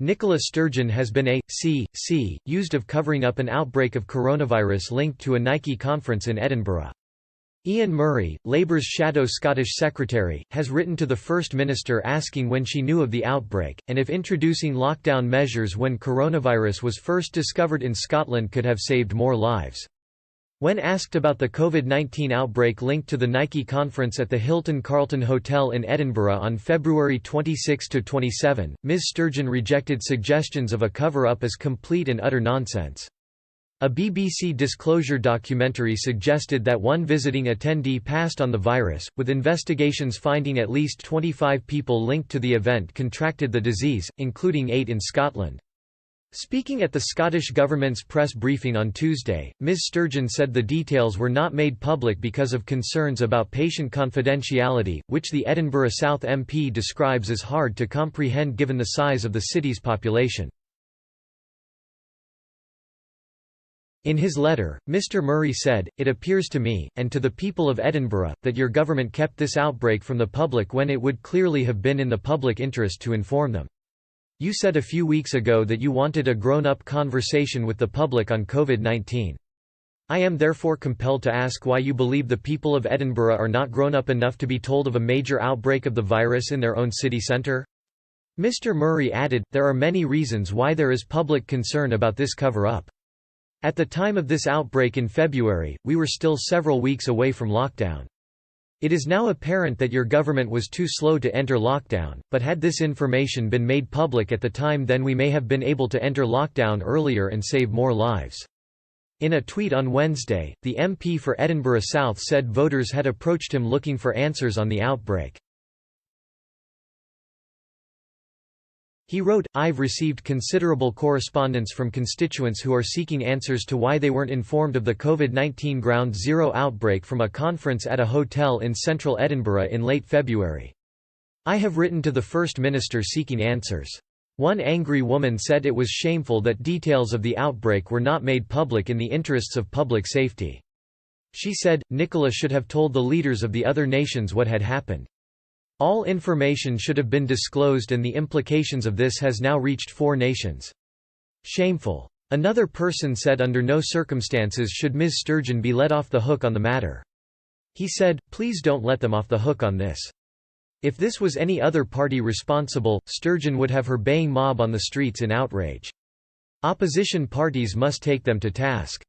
Nicola Sturgeon has been a.c.c.u.sed of covering up an outbreak of coronavirus linked to a Nike conference in Edinburgh. Ian Murray, Labour's shadow Scottish secretary, has written to the First Minister asking when she knew of the outbreak, and if introducing lockdown measures when coronavirus was first discovered in Scotland could have saved more lives. When asked about the COVID-19 outbreak linked to the Nike conference at the Hilton Carlton Hotel in Edinburgh on February 26–27, Ms Sturgeon rejected suggestions of a cover-up as complete and utter nonsense. A BBC Disclosure documentary suggested that one visiting attendee passed on the virus, with investigations finding at least 25 people linked to the event contracted the disease, including 8 in Scotland. Speaking at the Scottish Government's press briefing on Tuesday, Ms Sturgeon said the details were not made public because of concerns about patient confidentiality, which the Edinburgh South MP describes as hard to comprehend given the size of the city's population. In his letter, Mr Murray said, "It appears to me, and to the people of Edinburgh, that your government kept this outbreak from the public when it would clearly have been in the public interest to inform them. You said a few weeks ago that you wanted a grown-up conversation with the public on COVID-19. I am therefore compelled to ask why you believe the people of Edinburgh are not grown up enough to be told of a major outbreak of the virus in their own city centre?" Mr Murray added, "There are many reasons why there is public concern about this cover-up. At the time of this outbreak in February, we were still several weeks away from lockdown. It is now apparent that your government was too slow to enter lockdown, but had this information been made public at the time, then we may have been able to enter lockdown earlier and save more lives." In a tweet on Wednesday, the MP for Edinburgh South said voters had approached him looking for answers on the outbreak. He wrote, "I've received considerable correspondence from constituents who are seeking answers to why they weren't informed of the COVID-19 Ground Zero outbreak from a conference at a hotel in central Edinburgh in late February. I have written to the First Minister seeking answers. One angry woman said it was shameful that details of the outbreak were not made public in the interests of public safety. She said, Nicola should have told the leaders of the other nations what had happened. All information should have been disclosed and the implications of this has now reached 4 nations. Shameful." Another person said under no circumstances should Ms Sturgeon be let off the hook on the matter. He said, "Please don't let them off the hook on this." If this was any other party responsible, Sturgeon would have her baying mob on the streets in outrage. Opposition parties must take them to task.